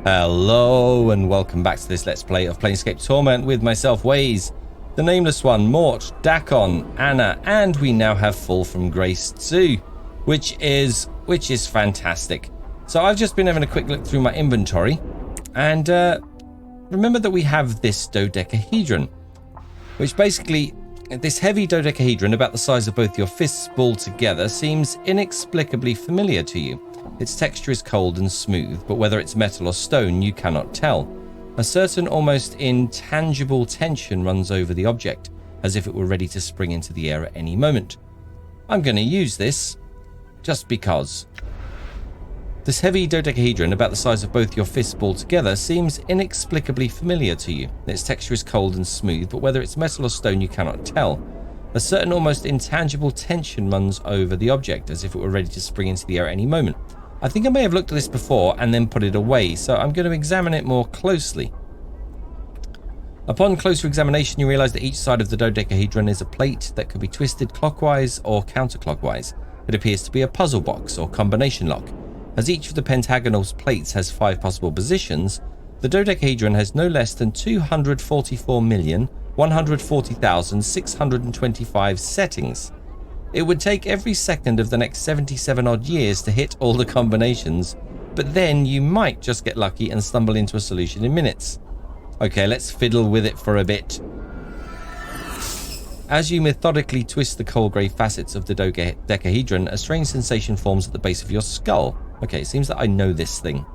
Hello and welcome back to this Let's Play of Planescape Torment with myself, Waze, the Nameless One, Mort, Dakon, Anna, and we now have Fall from Grace too, which is fantastic. So I've just been having a quick look through my inventory, and remember that we have this Dodecahydron, which basically, this heavy dodecahedron about the size of both your fists balled together seems inexplicably familiar to you. Its texture is cold and smooth, but whether it's metal or stone, you cannot tell. A certain almost intangible tension runs over the object, as if it were ready to spring into the air at any moment. I'm going to use this, just because. This heavy dodecahedron, about the size of both your fists balled together, seems inexplicably familiar to you. Its texture is cold and smooth, but whether it's metal or stone, you cannot tell. A certain almost intangible tension runs over the object, as if it were ready to spring into the air at any moment. I think I may have looked at this before and then put it away, so I'm going to examine it more closely. Upon closer examination, you realize that each side of the dodecahedron is a plate that could be twisted clockwise or counterclockwise. It appears to be a puzzle box or combination lock. As each of the pentagonal plates has 5 possible positions, the dodecahedron has no less than 244,140,625 settings. It would take every second of the next 77 odd years to hit all the combinations, but then you might just get lucky and stumble into a solution in minutes. Okay, let's fiddle with it for a bit. As you methodically twist the cold grey facets of the dodecahedron, a strange sensation forms at the base of your skull. Okay, it seems that I know this thing.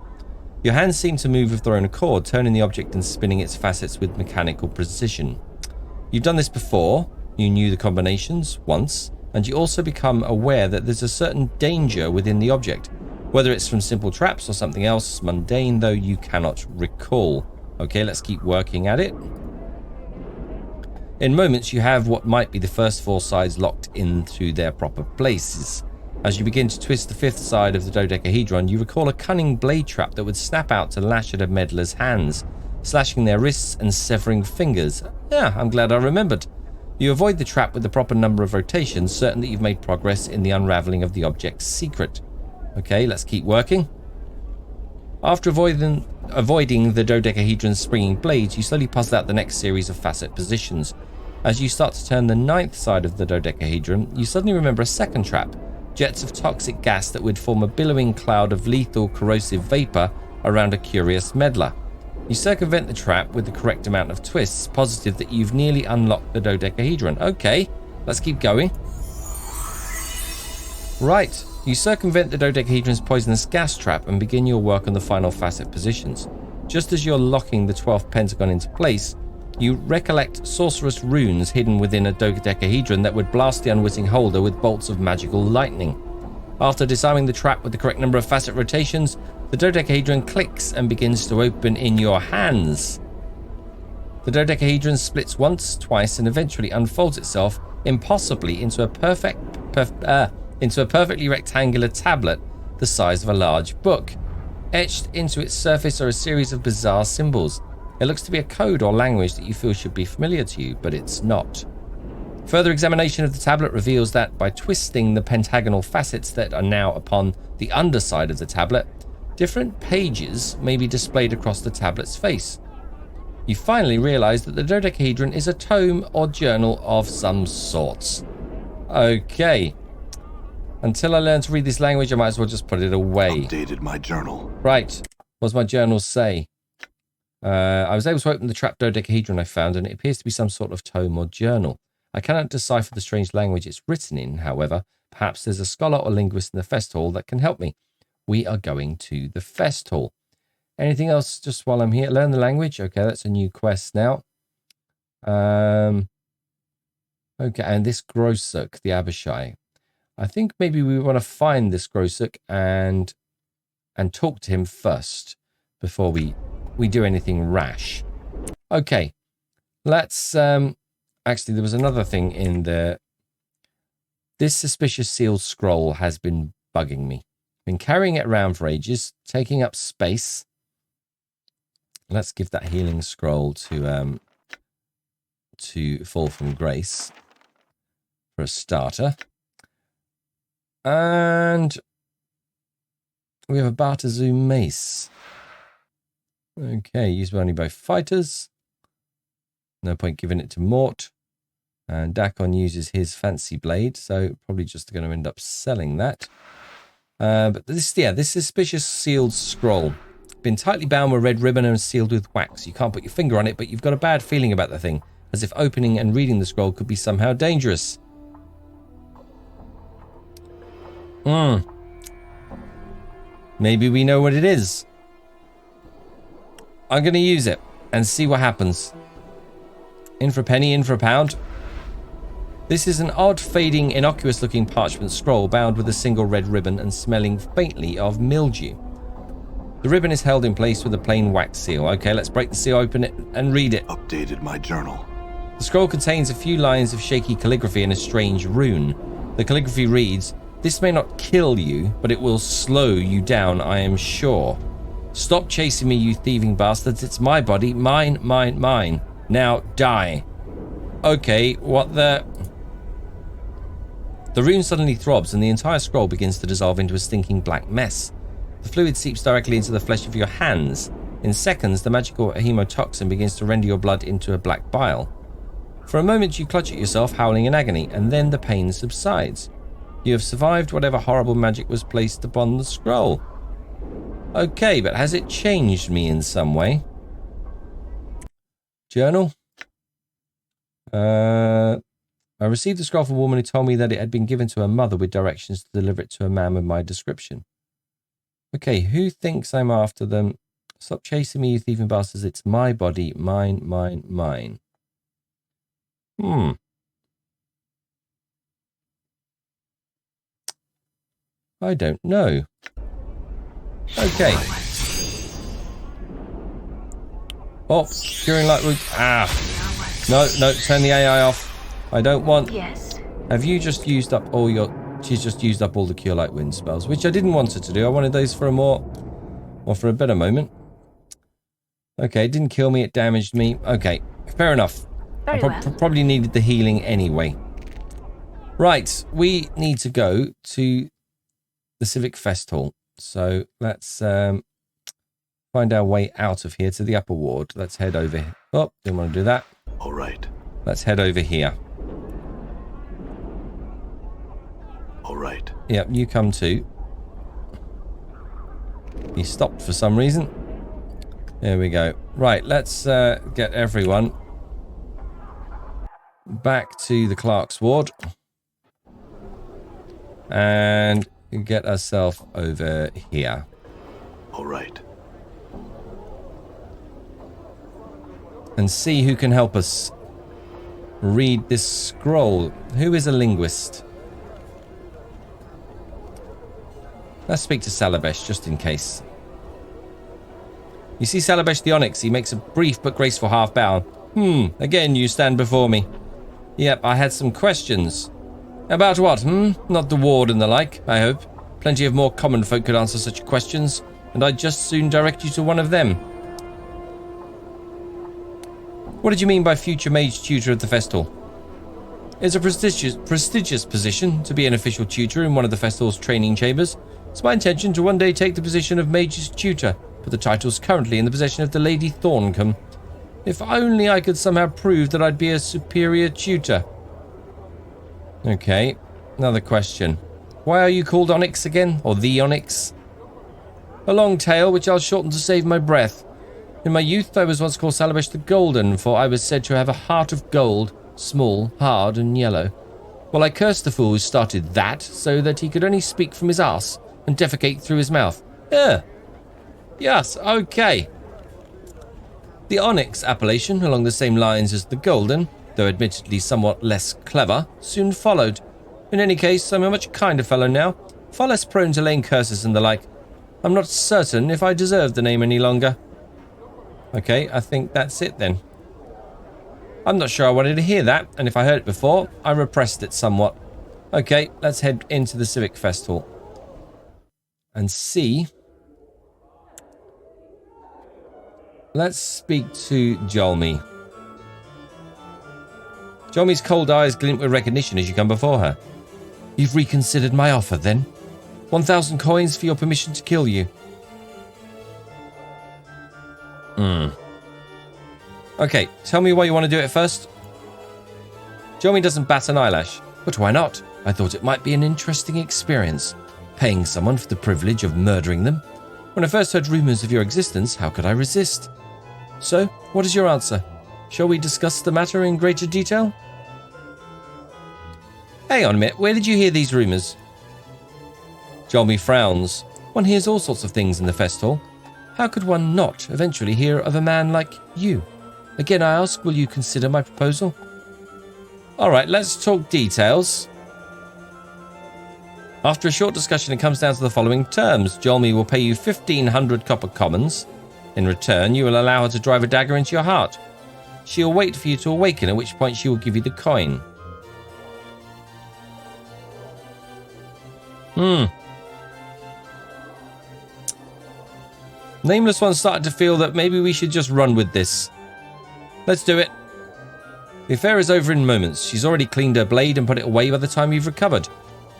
Your hands seem to move of their own accord, turning the object and spinning its facets with mechanical precision. You've done this before, you knew the combinations once, and you also become aware that there's a certain danger within the object. Whether it's from simple traps or something else mundane, though, you cannot recall. Okay, let's keep working at it. In moments, you have what might be the first 4 sides locked into their proper places. As you begin to twist the 5th side of the dodecahedron, you recall a cunning blade trap that would snap out to lash at a meddler's hands, slashing their wrists and severing fingers. Yeah, I'm glad I remembered. You avoid the trap with the proper number of rotations, certain that you've made progress in the unraveling of the object's secret. Okay, let's keep working. After avoiding the dodecahedron's springing blades, you slowly puzzle out the next series of facet positions. As you start to turn the 9th side of the dodecahedron, you suddenly remember a second trap, jets of toxic gas that would form a billowing cloud of lethal corrosive vapor around a curious meddler. You circumvent the trap with the correct amount of twists, positive that you've nearly unlocked the dodecahedron. Okay, let's keep going. Right, you circumvent the dodecahedron's poisonous gas trap and begin your work on the final facet positions. Just as you're locking the 12th pentagon into place, you recollect sorcerous runes hidden within a dodecahedron that would blast the unwitting holder with bolts of magical lightning. After disarming the trap with the correct number of facet rotations, the dodecahedron clicks and begins to open in your hands. The dodecahedron splits once, twice, and eventually unfolds itself impossibly into a perfectly rectangular tablet the size of a large book. Etched into its surface are a series of bizarre symbols. It looks to be a code or language that you feel should be familiar to you, but it's not. Further examination of the tablet reveals that by twisting the pentagonal facets that are now upon the underside of the tablet, different pages may be displayed across the tablet's face. You finally realize that the dodecahedron is a tome or journal of some sorts. Okay. Until I learn to read this language, I might as well just put it away. Updated my journal. Right. What does my journal say? I was able to open the trapped dodecahedron I found, and it appears to be some sort of tome or journal. I cannot decipher the strange language it's written in, however. Perhaps there's a scholar or linguist in the fest hall that can help me. We are going to the fest hall. Anything else just while I'm here? Learn the language. Okay, that's a new quest now. Okay, and this Grosuk, the Abishai. I think maybe we want to find this Grosuk and talk to him first before we do anything rash. Okay, let's... Actually, there was another thing in there. This suspicious sealed scroll has been bugging me. Been carrying it around for ages, taking up space. Let's give that healing scroll to Fall from Grace for a starter. And we have a Bartazu mace. Okay, used by only both fighters. No point giving it to Mort. And Dakon uses his fancy blade, so probably just going to end up selling that. But this suspicious sealed scroll. Been tightly bound with red ribbon and sealed with wax. You can't put your finger on it, but you've got a bad feeling about the thing, as if opening and reading the scroll could be somehow dangerous. Maybe we know what it is. I'm going to use it and see what happens. In for a penny, in for a pound. This is an odd, fading, innocuous-looking parchment scroll bound with a single red ribbon and smelling faintly of mildew. The ribbon is held in place with a plain wax seal. Okay, let's break the seal open and read it. Updated my journal. The scroll contains a few lines of shaky calligraphy and a strange rune. The calligraphy reads, "This may not kill you, but it will slow you down, I am sure. Stop chasing me, you thieving bastards. It's my body. Mine, mine, mine. Now die." Okay, what the... The rune suddenly throbs and the entire scroll begins to dissolve into a stinking black mess. The fluid seeps directly into the flesh of your hands. In seconds, the magical hemotoxin begins to render your blood into a black bile. For a moment, you clutch at yourself, howling in agony, and then the pain subsides. You have survived whatever horrible magic was placed upon the scroll. Okay, but has it changed me in some way? Journal? I received the scroll from a woman who told me that it had been given to her mother with directions to deliver it to a man with my description. Okay, who thinks I'm after them? Stop chasing me, you thieving bastards. It's my body. Mine, mine, mine. I don't know. Okay. Oh, curing light wound. Ah. No, turn the AI off. I don't want... Yes. Have you just used up all your... She's just used up all the cure light wind spells, which I didn't want her to do. I wanted those for a more... or for a better moment. Okay, it didn't kill me, it damaged me. Okay, fair enough. I probably needed the healing anyway. Right, we need to go to the Civic Fest Hall. So let's find our way out of here to the upper ward. Let's head over here. Oh, didn't want to do that. All right. Let's head over here. All right. Yep, you come too. He stopped for some reason. There we go. Right, let's get everyone back to the Clerk's ward. And get ourselves over here. All right. And see who can help us read this scroll. Who is a linguist? Let's speak to Salabesh, just in case. You see Salabesh the Onyx. He makes a brief but graceful half bow. Again you stand before me. Yep, I had some questions. About what, Not the ward and the like, I hope. Plenty of more common folk could answer such questions, and I'd just soon direct you to one of them. What did you mean by future mage tutor at the festival? It's a prestigious position to be an official tutor in one of the festival's training chambers. It's my intention to one day take the position of mage's tutor, but the title's currently in the possession of the Lady Thorncombe. If only I could somehow prove that I'd be a superior tutor. Okay, another question. Why are you called Onyx again? Or the Onyx? A long tale which I'll shorten to save my breath. In my youth, I was once called Salabesh the Golden, for I was said to have a heart of gold, small, hard, and yellow. Well, I cursed the fool who started that, so that he could only speak from his arse and defecate through his mouth. Yes, okay. The Onyx appellation, along the same lines as the Golden, though admittedly somewhat less clever, soon followed. In any case, I'm a much kinder fellow now, far less prone to laying curses and the like. I'm not certain if I deserve the name any longer. Okay, I think that's it then. I'm not sure I wanted to hear that, and if I heard it before, I repressed it somewhat. Okay, let's head into the Civic Festival and see. Let's speak to Jolmi. Jolmi's cold eyes glint with recognition as you come before her. You've reconsidered my offer, then? 1,000 coins for your permission to kill you. Okay, tell me why you want to do it first. Jolmi doesn't bat an eyelash. But why not? I thought it might be an interesting experience, paying someone for the privilege of murdering them. When I first heard rumors of your existence, how could I resist? So, what is your answer? Shall we discuss the matter in greater detail? Hang on a minute, where did you hear these rumors? Jolmi frowns. One hears all sorts of things in the fest hall. How could one not eventually hear of a man like you? Again, I ask, will you consider my proposal? Alright, let's talk details. After a short discussion, it comes down to the following terms. Jolmi will pay you 1,500 copper commons. In return, you will allow her to drive a dagger into your heart. She will wait for you to awaken, at which point she will give you the coin. Nameless One started to feel that maybe we should just run with this. Let's do it. The affair is over in moments. She's already cleaned her blade and put it away by the time you've recovered.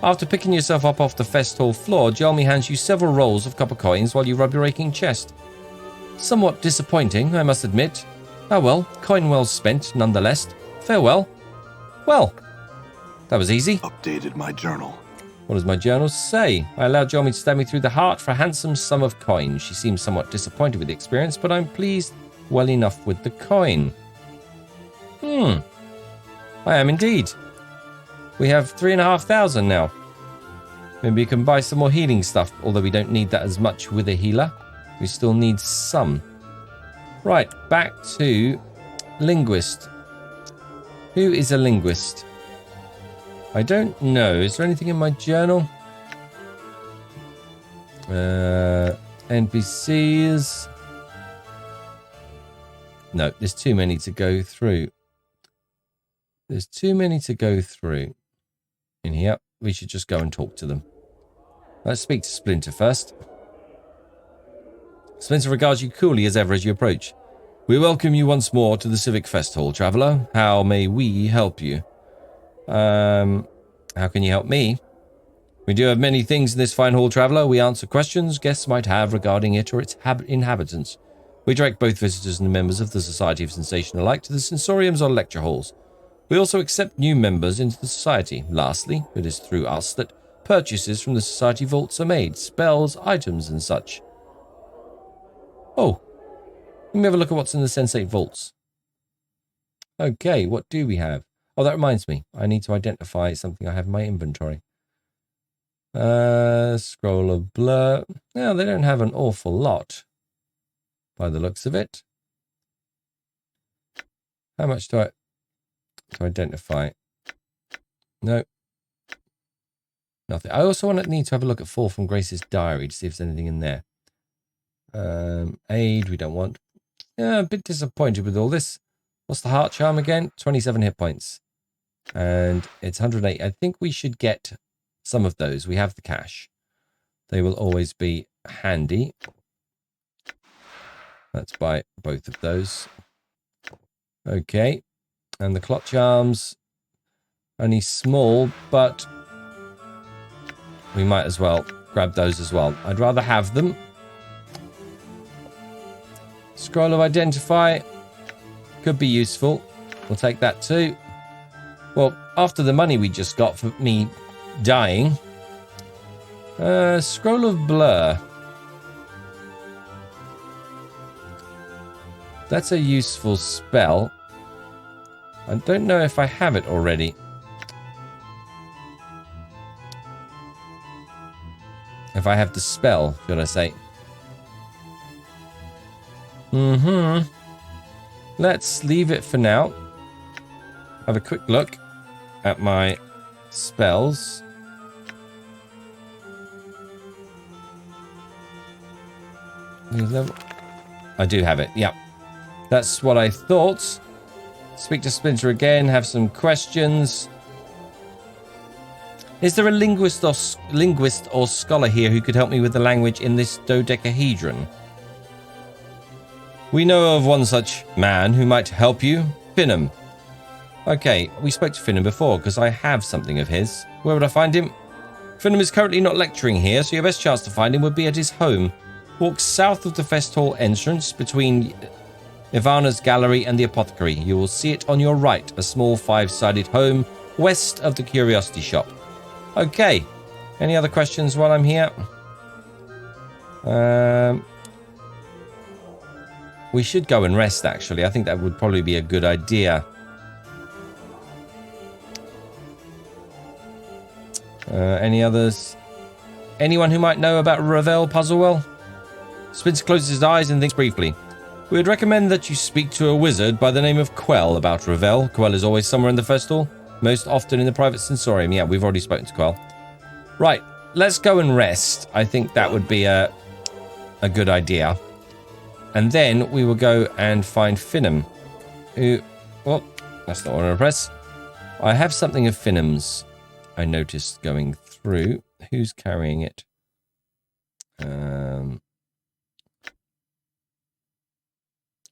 After picking yourself up off the fest hall floor, Jolmi hands you several rolls of copper coins while you rub your aching chest. Somewhat disappointing, I must admit. Oh well, coin well spent, nonetheless. Farewell. Well, that was easy. Updated my journal. What does my journal say? I allowed Jolmi to stab me through the heart for a handsome sum of coin. She seems somewhat disappointed with the experience, but I'm pleased well enough with the coin. I am indeed. We have 3,500 now. Maybe we can buy some more healing stuff, although we don't need that as much with a healer. We still need some. Right, back to linguist. Who is a linguist? I don't know. Is there anything in my journal? NPCs. No, there's too many to go through. There's too many to go through. In here, we should just go and talk to them. Let's speak to Splinter first. Splinter regards you coolly as ever as you approach. We welcome you once more to the Civic Fest Hall, traveller. How may we help you? How can you help me? We do have many things in this fine hall, traveller. We answer questions guests might have regarding it or its inhabitants. We direct both visitors and members of the Society of Sensation alike to the sensoriums or lecture halls. We also accept new members into the Society. Lastly, it is through us that purchases from the Society vaults are made, spells, items, and such. Oh, let me have a look at what's in the Sensate vaults. Okay, what do we have? Oh, that reminds me. I need to identify something I have in my inventory. Scroll of Blur. No, they don't have an awful lot by the looks of it. How much do I to identify? No. Nothing. I also need to have a look at Fall from Grace's diary to see if there's anything in there. Aid, we don't want. Yeah, a bit disappointed with all this. What's the heart charm again? 27 hit points. And it's 108. I think we should get some of those. We have the cash. They will always be handy. Let's buy both of those. Okay. And the clot charms. Only small, but we might as well grab those as well. I'd rather have them. Scroll of Identify. Could be useful. We'll take that too. Well, after the money we just got for me dying. Scroll of Blur. That's a useful spell. I don't know if I have it already. If I have the spell, should I say. Let's leave it for now. Have a quick look at my spells. I do have it, yeah. That's what I thought. Speak to Splinter again, have some questions. Is there a linguist or scholar here who could help me with the language in this Dodecahydron? We know of one such man who might help you. Finham. Okay, we spoke to Finham before because I have something of his. Where would I find him? Finham is currently not lecturing here, so your best chance to find him would be at his home. Walk south of the Fest Hall entrance between Ivana's Gallery and the Apothecary. You will see it on your right, a small 5-sided home west of the Curiosity Shop. Okay. Any other questions while I'm here? We should go and rest, actually. I think that would probably be a good idea. Any others? Anyone who might know about Ravel Puzzlewell? Spencer closes his eyes and thinks briefly. We would recommend that you speak to a wizard by the name of Quell about Ravel. Quell is always somewhere in the first hall, most often in the private sensorium. Yeah, we've already spoken to Quell. Right, let's go and rest. I think that would be a good idea. And then we will go and find Finnem. Who... Well, that's not what I want to press. I have something of Finnem's I noticed going through. Who's carrying it?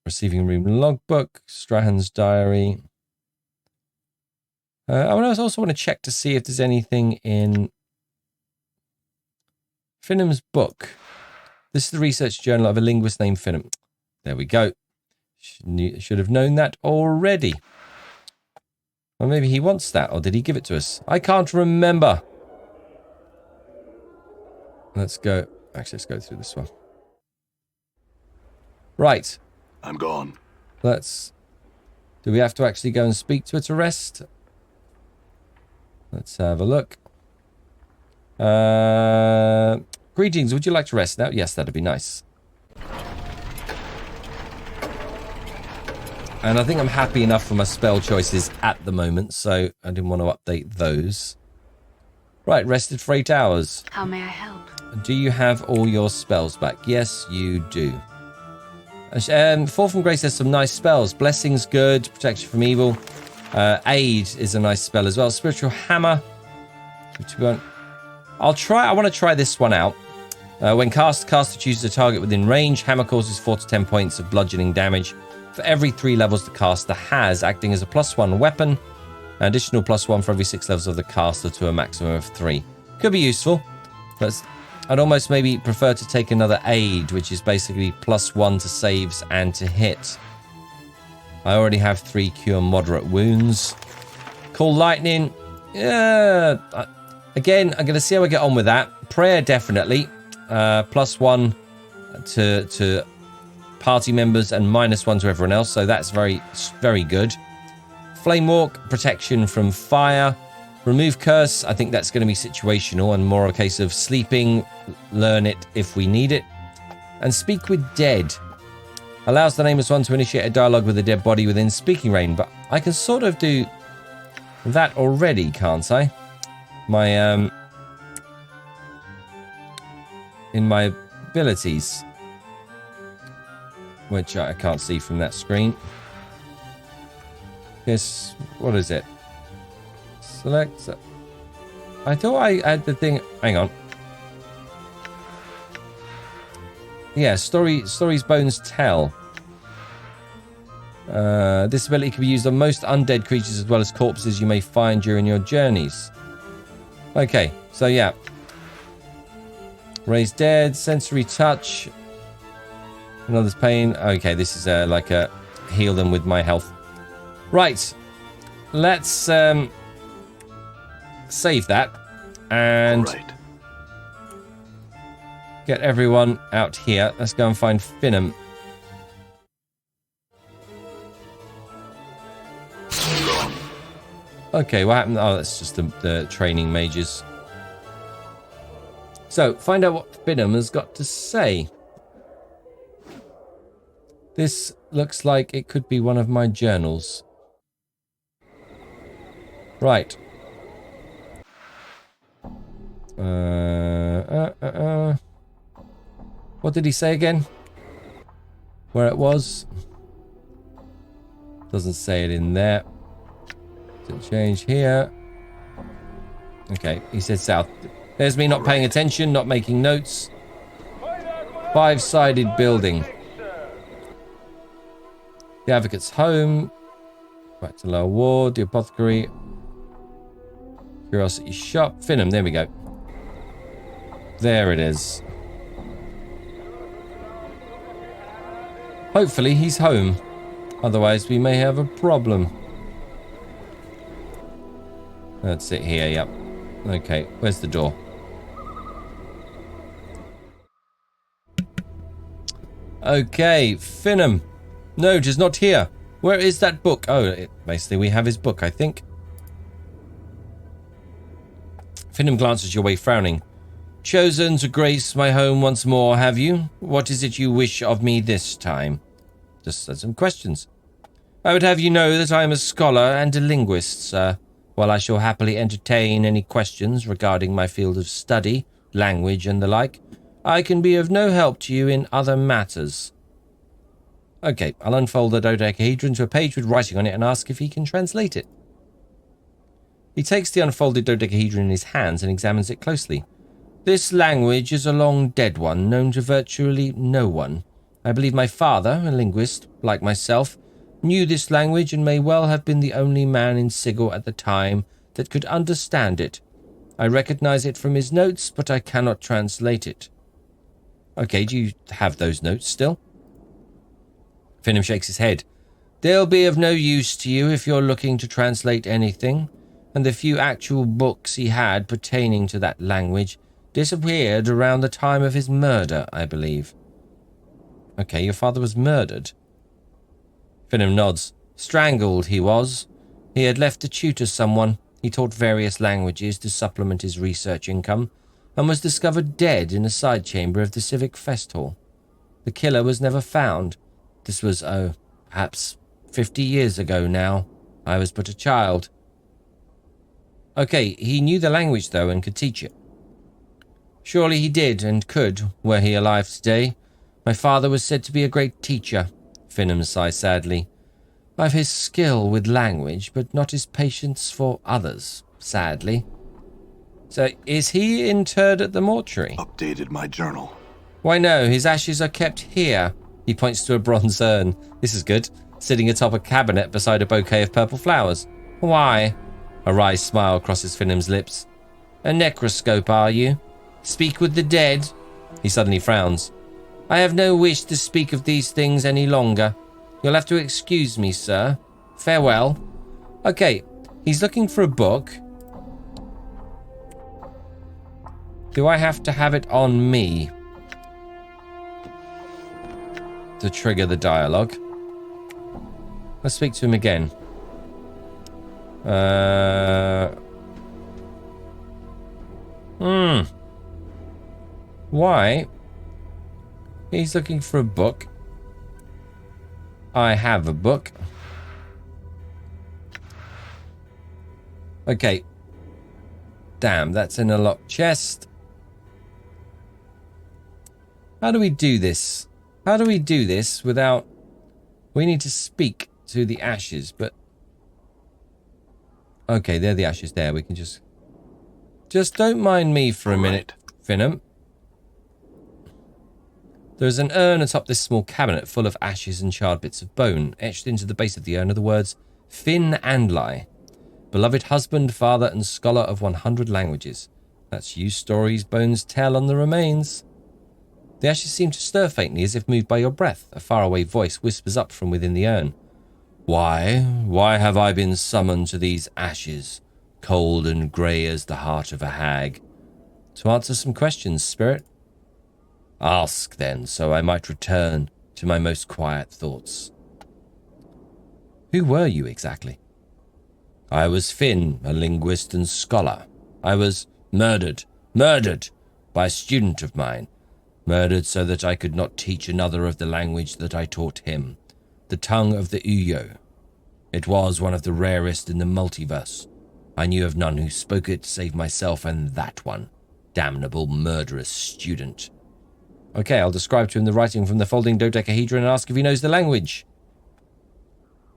Receiving room logbook, Strahan's diary. I also want to check to see if there's anything in Finnem's book. This is the research journal of a linguist named Finnem. There we go. Should have known that already. Or maybe he wants that, or did he give it to us? I can't remember. Let's go. Actually, let's go through this one. Right. I'm gone. Do we have to actually go and speak to it to rest? Let's have a look. Greetings, would you like to rest now? Yes, that'd be nice. And I think I'm happy enough for my spell choices at the moment, so I didn't want to update those. Right, rested for 8 hours. How may I help? Do you have all your spells back? Yes, you do. Fall from Grace has some nice spells. Blessing's good, protection from evil. Aid is a nice spell as well. Spiritual Hammer. I want to try this one out. When caster chooses a target within range, Hammer causes 4 to 10 points of bludgeoning damage for every 3 levels the caster has, acting as a +1 weapon. An additional +1 for every 6 levels of the caster to a maximum of 3. Could be useful. But I'd almost maybe prefer to take another aid, which is basically +1 to saves and to hit. I already have 3 cure moderate wounds. Call lightning. Yeah. Again, I'm going to see how I get on with that. Prayer, definitely. +1 to party members and -1 to everyone else. So that's very, very good. Flame Walk, protection from fire. Remove Curse, I think that's going to be situational and more a case of sleeping, learn it if we need it. And Speak with Dead. Allows the nameless one to initiate a dialogue with a dead body within speaking range, but I can sort of do that already, can't I? In my abilities, which I can't see from that screen. Yes, what is it? Select. I thought I had the thing. Hang on. Yeah, stories bones tell. This ability can be used on most undead creatures as well as corpses you may find during your journeys. Okay, so yeah. Raise dead, sensory touch. Another's pain. Okay, this is like a heal them with my health. Right. Let's save that and get everyone out here. Let's go and find Finnem. Okay, what happened? Oh, that's just the training mages. So, find out what Finnem has got to say. This looks like it could be one of my journals. Right. What did he say again? Where it was? Doesn't say it in there. Didn't change here. Okay, he said south. There's me not paying attention, not making notes. 5-sided building. The Advocate's home. Back to Lower Ward, the Apothecary. Curiosity Shop. Finnem, there we go. There it is. Hopefully he's home. Otherwise we may have a problem. That's it here, yep. Okay, where's the door? Okay, Finham. No, just not here. Where is that book? Oh, basically we have his book, I think. Finham glances your way, frowning. Chosen to grace my home once more, have you? What is it you wish of me this time? Just some questions. I would have you know that I am a scholar and a linguist, sir. While I shall happily entertain any questions regarding my field of study, language and the like, I can be of no help to you in other matters. Okay, I'll unfold the Dodecahydron to a page with writing on it and ask if he can translate it. He takes the unfolded Dodecahydron in his hands and examines it closely. This language is a long dead one, known to virtually no one. I believe my father, a linguist, like myself, knew this language and may well have been the only man in Sigil at the time that could understand it. I recognize it from his notes, but I cannot translate it. Okay, do you have those notes still? Finham shakes his head. They'll be of no use to you if you're looking to translate anything, and the few actual books he had pertaining to that language disappeared around the time of his murder, I believe. Okay, your father was murdered. Finham nods. Strangled, he was. He had left to tutor someone. He taught various languages to supplement his research income, and was discovered dead in a side chamber of the Civic Fest Hall. The killer was never found. This was, perhaps 50 years ago now. I was but a child. Okay, he knew the language, though, and could teach it. Surely he did and could, were he alive today. My father was said to be a great teacher. Finham sighed sadly. I've his skill with language, but not his patience for others, sadly. So, is he interred at the mortuary? Updated my journal. Why no, his ashes are kept here. He points to a bronze urn. This is good. Sitting atop a cabinet beside a bouquet of purple flowers. Why? A wry smile crosses Finham's lips. A necroscope, are you? Speak with the dead? He suddenly frowns. I have no wish to speak of these things any longer. You'll have to excuse me, sir. Farewell. Okay, he's looking for a book. Do I have to have it on me to trigger the dialogue? Let's speak to him again. Why? He's looking for a book. I have a book. Okay. Damn, that's in a locked chest. How do we do this? How do we do this without... We need to speak to the ashes, but... Okay, they're the ashes there. We can just... Just don't mind me for a minute, Finham. There is an urn atop this small cabinet full of ashes and charred bits of bone. Etched into the base of the urn are the words, Fin Andli, beloved husband, father, and scholar of 100 languages. That's you stories bones tell on the remains. The ashes seem to stir faintly as if moved by your breath. A faraway voice whispers up from within the urn. Why have I been summoned to these ashes, cold and grey as the heart of a hag? To answer some questions, spirit. Ask, then, so I might return to my most quiet thoughts. Who were you exactly? I was Finn, a linguist and scholar. I was murdered by a student of mine. Murdered so that I could not teach another of the language that I taught him, the tongue of the Uyo. It was one of the rarest in the multiverse. I knew of none who spoke it save myself and that one, damnable murderous student. Okay, I'll describe to him the writing from the folding Dodecahydron and ask if he knows the language.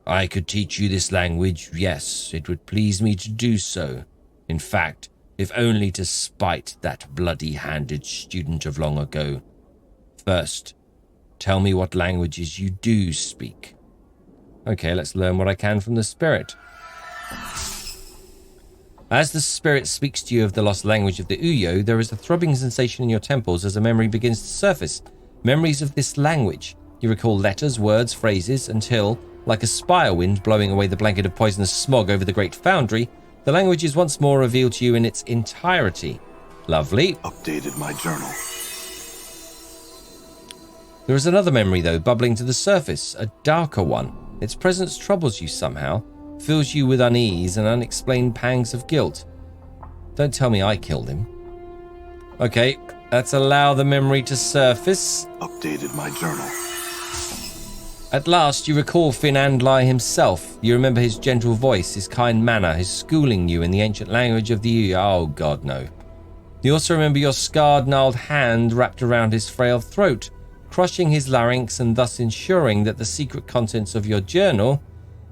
I could teach you this language, yes, it would please me to do so. In fact, if only to spite that bloody-handed student of long ago. First, tell me what languages you do speak. Okay, let's learn what I can from the spirit. As the spirit speaks to you of the lost language of the Uyo, there is a throbbing sensation in your temples as a memory begins to surface. Memories of this language. You recall letters, words, phrases, until, like a spire wind blowing away the blanket of poisonous smog over the Great Foundry, the language is once more revealed to you in its entirety. Lovely. Updated my journal. There is another memory, though, bubbling to the surface, a darker one. Its presence troubles you somehow, fills you with unease and unexplained pangs of guilt. Don't tell me I killed him. Okay, let's allow the memory to surface. Updated my journal. At last, you recall Finn Andli himself. You remember his gentle voice, his kind manner, his schooling you in the ancient language of the Oh, God, no. You also remember your scarred, gnarled hand wrapped around his frail throat, crushing his larynx and thus ensuring that the secret contents of your journal,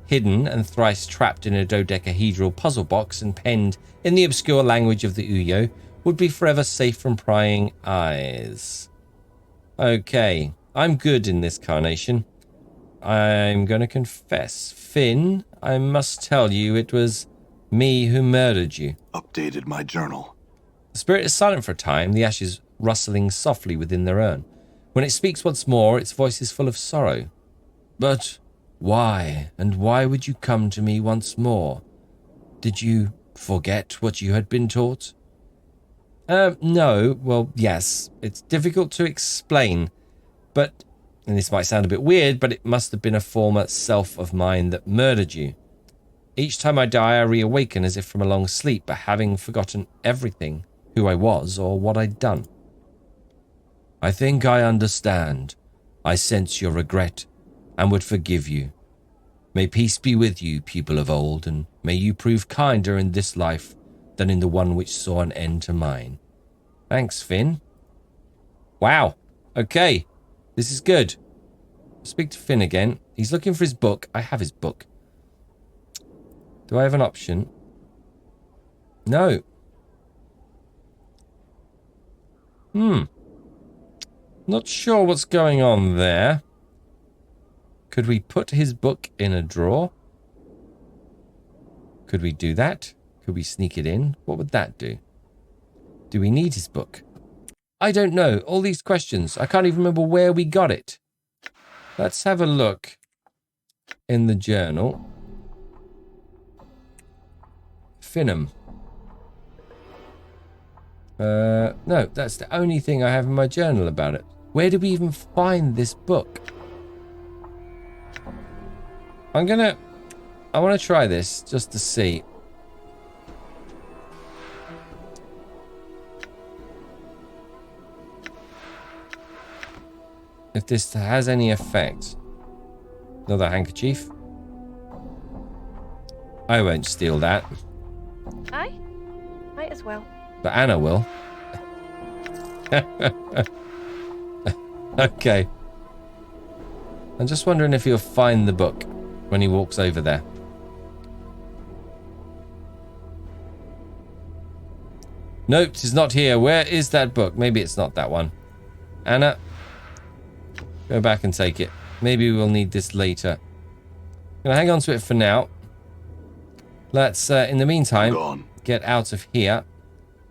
hidden and thrice trapped in a dodecahedral puzzle box and penned in the obscure language of the Uyo, would be forever safe from prying eyes. Okay, I'm good in this carnation. I'm going to confess. Finn, I must tell you it was me who murdered you. Updated my journal. The spirit is silent for a time, the ashes rustling softly within their urn. When it speaks once more, its voice is full of sorrow. But why, and why would you come to me once more? Did you forget what you had been taught? No, well, yes. It's difficult to explain, but, and this might sound a bit weird, but it must have been a former self of mine that murdered you. Each time I die, I reawaken as if from a long sleep, but having forgotten everything, who I was or what I'd done. I think I understand. I sense your regret and would forgive you. May peace be with you, people of old, and may you prove kinder in this life than in the one which saw an end to mine. Thanks, Finn. Wow. Okay. This is good. I'll speak to Finn again. He's looking for his book. I have his book. Do I have an option? No. Not sure what's going on there. Could we put his book in a drawer? Could we do that? Could we sneak it in? What would that do? Do we need his book? I don't know. All these questions. I can't even remember where we got it. Let's have a look in the journal. Finham. No, that's the only thing I have in my journal about it. Where did we even find this book? I want to try this just to see. If this has any effect. Another handkerchief. I won't steal that. I might as well. But Anna will. Okay. I'm just wondering if he'll find the book when he walks over there. Nope, it's not here. Where is that book? Maybe it's not that one. Anna, go back and take it. Maybe we'll need this later. I'm going to hang on to it for now. Let's, in the meantime, get out of here.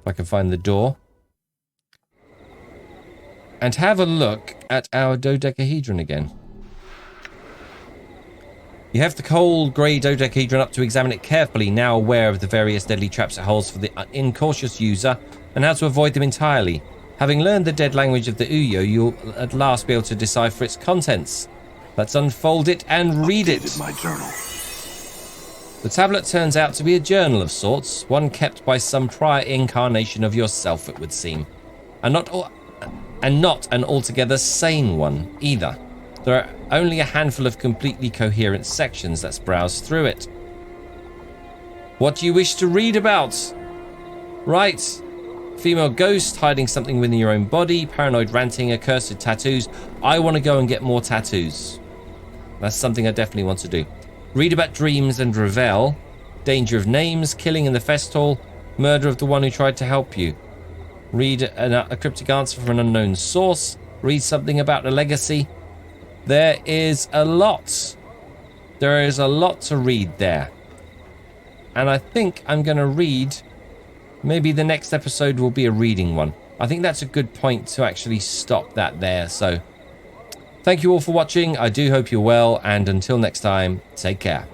If I can find the door. And have a look at our dodecahedron again. You have the cold grey dodecahedron up to examine it carefully, now aware of the various deadly traps it holds for the incautious user and how to avoid them entirely. Having learned the dead language of the Uyo, you'll at last be able to decipher its contents. Let's unfold it and read it. My journal. The tablet turns out to be a journal of sorts, one kept by some prior incarnation of yourself, it would seem. And not an altogether sane one, either. There are only a handful of completely coherent sections. Let's browse through it. What do you wish to read about? Right. Female ghost, hiding something within your own body, paranoid ranting, accursed tattoos. I want to go and get more tattoos. That's something I definitely want to do. Read about dreams and revel. Danger of names, killing in the fest hall, murder of the one who tried to help you. Read a cryptic answer from an unknown source. Read something about a legacy. There is a lot. There is a lot to read there. And I think I'm going to read... Maybe the next episode will be a reading one. I think that's a good point to actually stop that there. So Thank you all for watching. I do hope you're well, and until next time, take care.